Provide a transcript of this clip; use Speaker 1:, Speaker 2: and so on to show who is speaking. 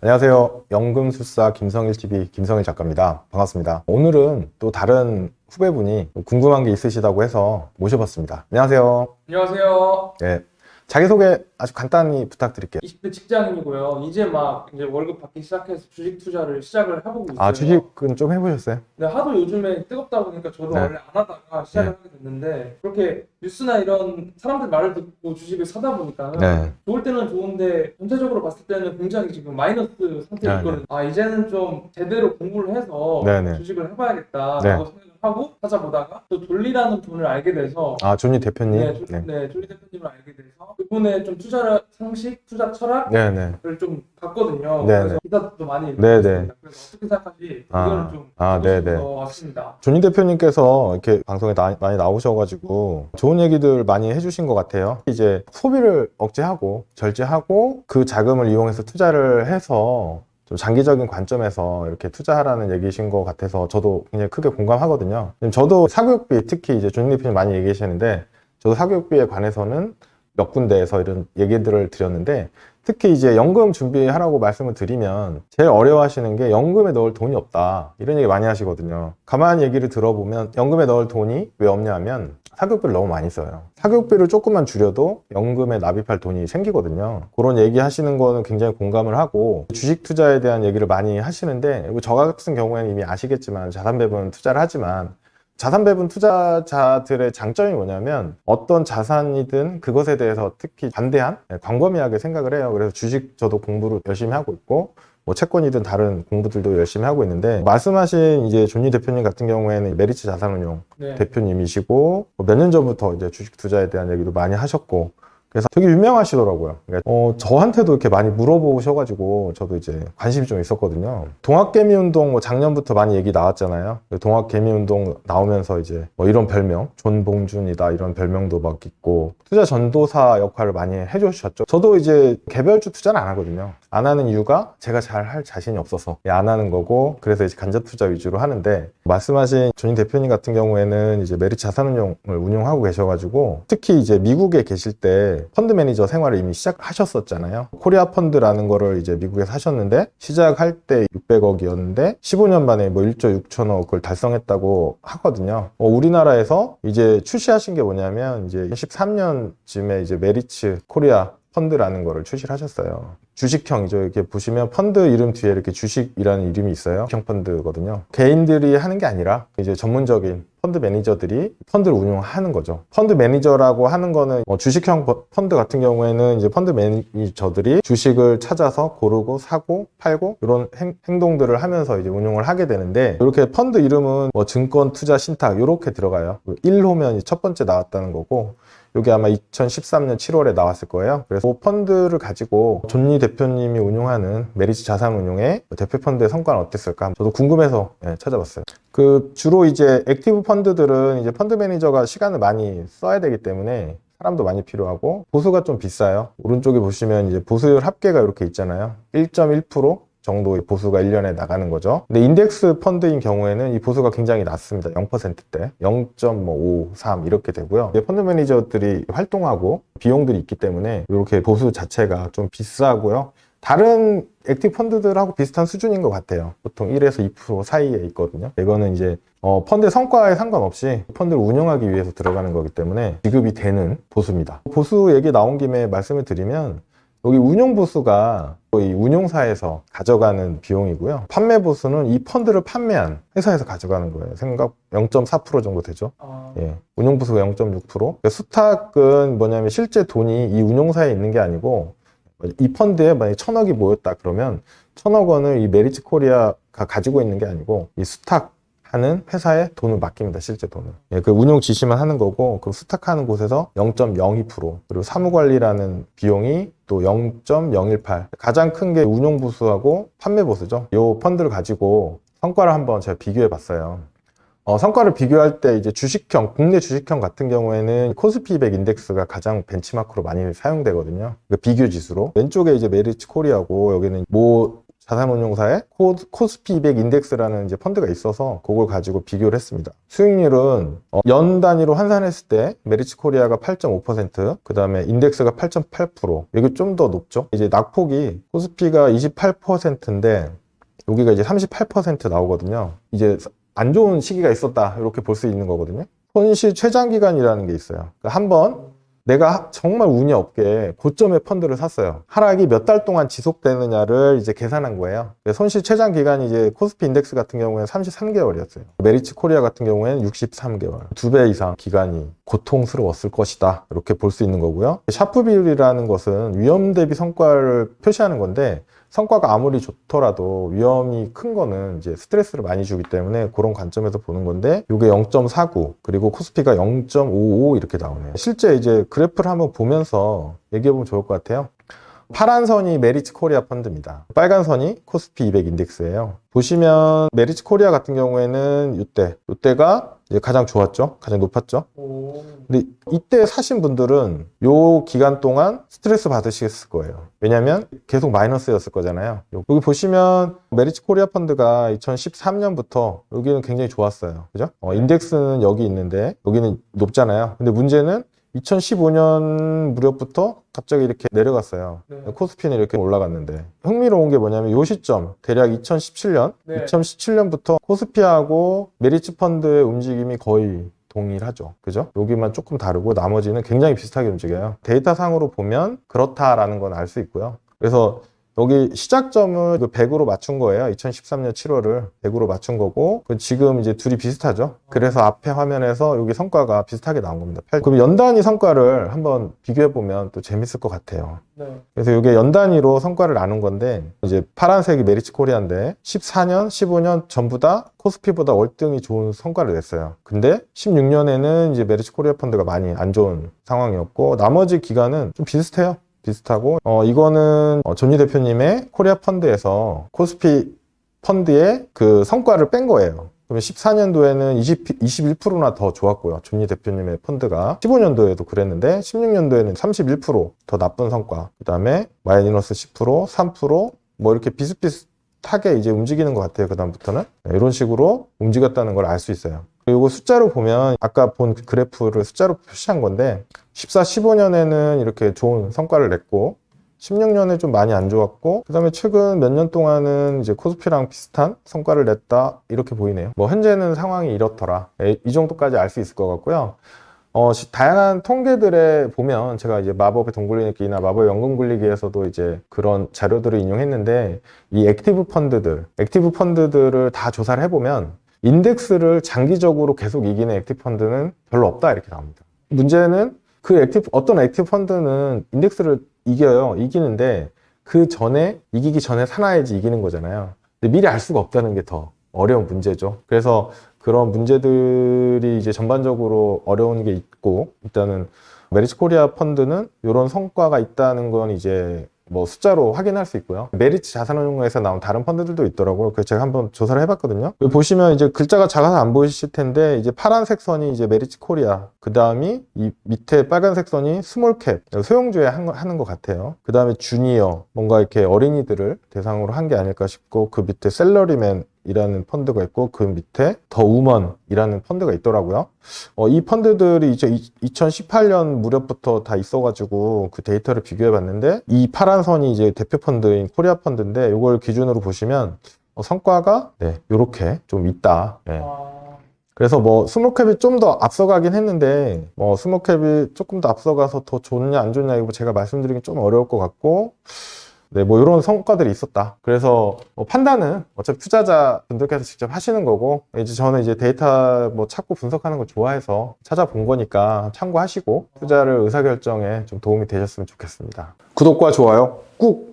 Speaker 1: 안녕하세요. 연금술사 김성일TV 김성일 작가입니다. 반갑습니다. 오늘은 또 다른 후배분이 궁금한 게 있으시다고 해서 모셔봤습니다. 안녕하세요.
Speaker 2: 안녕하세요.
Speaker 1: 네, 자기소개 아주 간단히 부탁드릴게요.
Speaker 2: 20대 직장인이고요. 이제 월급 받기 시작해서 주식 투자를 시작을 해보고 있어요.
Speaker 1: 아, 주식은 좀 해보셨어요?
Speaker 2: 네, 하도 요즘에 뜨겁다 보니까 저도
Speaker 1: 네.
Speaker 2: 원래 안 하다가 시작을 하게 됐는데 그렇게 뉴스나 이런 사람들 말을 듣고 주식을 사다 보니까
Speaker 1: 네.
Speaker 2: 좋을 때는 좋은데 전체적으로 봤을 때는 굉장히 지금 마이너스 상태에
Speaker 1: 네,
Speaker 2: 있거든요. 아, 이제는 좀 제대로 공부를 해서
Speaker 1: 네, 네.
Speaker 2: 주식을 해봐야겠다라고
Speaker 1: 네.
Speaker 2: 생각을 하고 찾아보다가 또 존리라는 분을 알게 돼서
Speaker 1: 아, 존니 대표님?
Speaker 2: 네, 존리 대표님을 알게 돼서 그분의 좀 투자 상식, 투자 철학을
Speaker 1: 네, 네.
Speaker 2: 좀 봤거든요.
Speaker 1: 네,
Speaker 2: 그래서
Speaker 1: 네.
Speaker 2: 기사도 많이 읽고
Speaker 1: 네,
Speaker 2: 있습니다.
Speaker 1: 네.
Speaker 2: 그래서 어떻게 생각하시?
Speaker 1: 아,
Speaker 2: 의견을 좀
Speaker 1: 네,
Speaker 2: 듣고
Speaker 1: 네.
Speaker 2: 싶어서 왔습니다.
Speaker 1: 존니 대표님께서 이렇게 방송에 많이 나오셔가지고 좋은 얘기들 많이 해주신 것 같아요. 이제 소비를 억제하고 절제하고 그 자금을 이용해서 투자를 해서 좀 장기적인 관점에서 이렇게 투자하라는 얘기신 것 같아서 저도 굉장히 크게 공감하거든요. 저도 사교육비, 특히 이제 존니 대표님 많이 얘기하시는데 저도 사교육비에 관해서는 몇 군데에서 이런 얘기들을 드렸는데 특히 이제 연금 준비하라고 말씀을 드리면 제일 어려워하시는 게 연금에 넣을 돈이 없다 이런 얘기 많이 하시거든요. 가만히 얘기를 들어보면 연금에 넣을 돈이 왜 없냐 하면 사교육비를 너무 많이 써요. 사교육비를 조금만 줄여도 연금에 납입할 돈이 생기거든요. 그런 얘기 하시는 거는 굉장히 공감을 하고 주식 투자에 대한 얘기를 많이 하시는데 저 같은 경우에는 이미 아시겠지만 자산 배분 투자를 하지만 자산 배분 투자자들의 장점이 뭐냐면 어떤 자산이든 그것에 대해서 특히 관대한, 광범위하게 생각을 해요. 그래서 주식 저도 공부를 열심히 하고 있고 뭐 채권이든 다른 공부들도 열심히 하고 있는데 말씀하신 이제 존니 대표님 같은 경우에는 메리츠 자산운용
Speaker 2: 네.
Speaker 1: 대표님이시고 몇 년 전부터 이제 주식 투자에 대한 얘기도 많이 하셨고 그래서 되게 유명하시더라고요. 저한테도 이렇게 많이 물어보셔가지고 저도 이제 관심이 좀 있었거든요. 동학개미운동 작년부터 많이 얘기 나왔잖아요. 동학개미운동 나오면서 이제 이런 별명, 존봉준이다 이런 별명도 막 있고 투자 전도사 역할을 많이 해주셨죠. 저도 이제 개별주 투자는 안 하거든요. 안 하는 이유가 제가 잘 할 자신이 없어서 안 하는 거고 그래서 이제 간접 투자 위주로 하는데 말씀하신 존니 대표님 같은 경우에는 이제 메리츠 자산운용을 운용하고 계셔가지고 특히 이제 미국에 계실 때 펀드 매니저 생활을 이미 시작하셨었잖아요. 코리아 펀드라는 거를 이제 미국에서 하셨는데 시작할 때 600억이었는데 15년 만에 1조 6천억을 달성했다고 하거든요. 우리나라에서 이제 출시하신 게 뭐냐면 이제 13년쯤에 이제 메리츠 코리아 펀드라는 거를 출시를 하셨어요. 주식형이죠. 이렇게 보시면 펀드 이름 뒤에 이렇게 주식이라는 이름이 있어요. 주식형 펀드거든요. 개인들이 하는 게 아니라 이제 전문적인 펀드 매니저들이 펀드를 운용하는 거죠. 펀드 매니저라고 하는 거는 주식형 펀드 같은 경우에는 이제 펀드 매니저들이 주식을 찾아서 고르고 사고 팔고 이런 행동들을 하면서 이제 운용을 하게 되는데 이렇게 펀드 이름은 증권 투자 신탁 이렇게 들어가요. 1호면 첫 번째 나왔다는 거고 이게 아마 2013년 7월에 나왔을 거예요. 그래서 그 펀드를 가지고 존니 대표님이 운용하는 메리츠 자산운용의 대표 펀드의 성과는 어땠을까? 저도 궁금해서 찾아봤어요. 주로 이제 액티브 펀드들은 이제 펀드 매니저가 시간을 많이 써야 되기 때문에 사람도 많이 필요하고 보수가 좀 비싸요. 오른쪽에 보시면 이제 보수율 합계가 이렇게 있잖아요. 1.1% 정도의 보수가 1년에 나가는 거죠. 근데 인덱스 펀드인 경우에는 이 보수가 굉장히 낮습니다. 0%대 0.53 이렇게 되고요. 펀드 매니저들이 활동하고 비용들이 있기 때문에 이렇게 보수 자체가 좀 비싸고요. 다른 액티브 펀드들하고 비슷한 수준인 것 같아요. 보통 1에서 2% 사이에 있거든요. 이거는 이제 펀드의 성과에 상관없이 펀드를 운영하기 위해서 들어가는 거기 때문에 지급이 되는 보수입니다. 보수 얘기 나온 김에 말씀을 드리면 여기 운용 보수가 이 운용사에서 가져가는 비용이고요. 판매 보수는 이 펀드를 판매한 회사에서 가져가는 거예요. 생각 0.4% 정도 되죠. 예. 운용 보수가 0.6%. 수탁은 뭐냐면 실제 돈이 이 운용사에 있는 게 아니고 이 펀드에 만약에 1,000억이 모였다 그러면 1,000억 원을 이 메리츠 코리아가 가지고 있는 게 아니고 이 수탁하는 회사에 돈을 맡깁니다. 실제 돈을. 그 운용 지시만 하는 거고 그 수탁하는 곳에서 0.02% 그리고 사무관리라는 비용이 또 0.018 가장 큰 게 운용 보수하고 판매 보수죠. 이 펀드를 가지고 성과를 한번 제가 비교해 봤어요. 성과를 비교할 때 이제 주식형, 국내 주식형 같은 경우에는 코스피 200 인덱스가 가장 벤치마크로 많이 사용되거든요. 비교 지수로. 왼쪽에 이제 메리츠 코리아고 여기는 모 자산운용사의 코스피 200 인덱스라는 이제 펀드가 있어서 그걸 가지고 비교를 했습니다. 수익률은 연 단위로 환산했을 때 메리츠 코리아가 8.5%, 그 다음에 인덱스가 8.8%. 이게 좀 더 높죠. 이제 낙폭이 코스피가 28%인데 여기가 이제 38% 나오거든요. 이제 안 좋은 시기가 있었다 이렇게 볼 수 있는 거거든요. 손실 최장 기간이라는 게 있어요. 그러니까 한번 내가 정말 운이 없게 고점에 펀드를 샀어요. 하락이 몇 달 동안 지속되느냐를 이제 계산한 거예요. 손실 최장 기간이 이제 코스피 인덱스 같은 경우에는 33개월이었어요. 메리츠 코리아 같은 경우에는 63개월. 2배 이상 기간이 고통스러웠을 것이다. 이렇게 볼 수 있는 거고요. 샤프 비율이라는 것은 위험 대비 성과를 표시하는 건데 성과가 아무리 좋더라도 위험이 큰 거는 이제 스트레스를 많이 주기 때문에 그런 관점에서 보는 건데 이게 0.49 그리고 코스피가 0.55 이렇게 나오네요. 실제 이제 그래프를 한번 보면서 얘기해 보면 좋을 것 같아요. 파란 선이 메리츠 코리아 펀드입니다. 빨간 선이 코스피 200 인덱스예요. 보시면 메리츠 코리아 같은 경우에는 이때가 이제 가장 좋았죠. 가장 높았죠. 근데 이때 사신 분들은 요 기간 동안 스트레스 받으셨을 거예요. 왜냐면 계속 마이너스였을 거잖아요. 여기 보시면 메리츠 코리아 펀드가 2013년부터 여기는 굉장히 좋았어요. 그죠? 인덱스는 여기 있는데 여기는 높잖아요. 근데 문제는 2015년 무렵부터 갑자기 이렇게 내려갔어요.
Speaker 2: 네.
Speaker 1: 코스피는 이렇게 올라갔는데 흥미로운 게 뭐냐면 이 시점 대략 2017년
Speaker 2: 네.
Speaker 1: 2017년부터 코스피하고 메리츠 펀드의 움직임이 거의 동일하죠. 그죠? 여기만 조금 다르고 나머지는 굉장히 비슷하게 움직여요. 데이터상으로 보면 그렇다라는 건 알 수 있고요. 그래서 여기 시작점을 100으로 맞춘 거예요. 2013년 7월을 100으로 맞춘 거고 지금 이제 둘이 비슷하죠. 그래서 앞에 화면에서 여기 성과가 비슷하게 나온 겁니다. 그럼 연 단위 성과를 한번 비교해 보면 또 재밌을 것 같아요.
Speaker 2: 네.
Speaker 1: 그래서 이게 연 단위로 성과를 나눈 건데 이제 파란색이 메리츠 코리아인데 14년, 15년 전부 다 코스피보다 월등히 좋은 성과를 냈어요. 근데 16년에는 이제 메리츠 코리아 펀드가 많이 안 좋은 상황이었고 나머지 기간은 좀 비슷해요. 비슷하고 이거는 존니 대표님의 코리아 펀드에서 코스피 펀드의 그 성과를 뺀 거예요. 그러면 14년도에는 21%나 더 좋았고요. 존니 대표님의 펀드가 15년도에도 그랬는데 16년도에는 31%더 나쁜 성과. 그 다음에 마이너스 10%, 3%, 뭐 이렇게 비슷비슷하게 이제 움직이는 것 같아요. 그 다음부터는 이런 식으로 움직였다는 걸 알 수 있어요. 그리고 숫자로 보면 아까 본 그래프를 숫자로 표시한 건데 14, 15년에는 이렇게 좋은 성과를 냈고 16년에 좀 많이 안 좋았고 그 다음에 최근 몇 년 동안은 이제 코스피랑 비슷한 성과를 냈다 이렇게 보이네요. 뭐 현재는 상황이 이렇더라 이 정도까지 알 수 있을 것 같고요. 다양한 통계들에 보면 제가 이제 마법의 돈 굴리기나 마법의 연금 굴리기에서도 이제 그런 자료들을 인용했는데 이 액티브 펀드들을 다 조사를 해보면 인덱스를 장기적으로 계속 이기는 액티브 펀드는 별로 없다 이렇게 나옵니다. 문제는 어떤 액티브 펀드는 인덱스를 이기는데 그 전에 이기기 전에 사놔야지 이기는 거잖아요. 근데 미리 알 수가 없다는 게 더 어려운 문제죠. 그래서 그런 문제들이 이제 전반적으로 어려운 게 있고 일단은 메리츠 코리아 펀드는 이런 성과가 있다는 건 이제 뭐 숫자로 확인할 수 있고요. 메리츠 자산운용에서 나온 다른 펀드들도 있더라고요. 그래서 제가 한번 조사를 해봤거든요. 여기 보시면 이제 글자가 작아서 안 보이실 텐데 이제 파란색 선이 이제 메리츠 코리아, 그 다음이 이 밑에 빨간색 선이 스몰캡, 소형주에 하는 것 같아요. 그 다음에 주니어, 뭔가 이렇게 어린이들을 대상으로 한 게 아닐까 싶고 그 밑에 셀러리맨 이라는 펀드가 있고 그 밑에 더 우먼이라는 펀드가 있더라고요. 이 펀드들이 이제 2018년 무렵부터 다 있어가지고 그 데이터를 비교해 봤는데 이 파란 선이 이제 대표 펀드인 코리아 펀드인데 이걸 기준으로 보시면 성과가 이렇게 좀 있다. 네. 그래서 뭐 스몰캡이 좀 더 앞서가긴 했는데 스몰캡이 조금 더 앞서가서 더 좋냐 안 좋냐 이거 제가 말씀드리긴 좀 어려울 것 같고 뭐 이런 성과들이 있었다. 그래서 판단은 어차피 투자자분들께서 직접 하시는 거고 이제 저는 이제 데이터 찾고 분석하는 거 좋아해서 찾아본 거니까 참고하시고 투자를 의사결정에 좀 도움이 되셨으면 좋겠습니다. 구독과 좋아요 꾹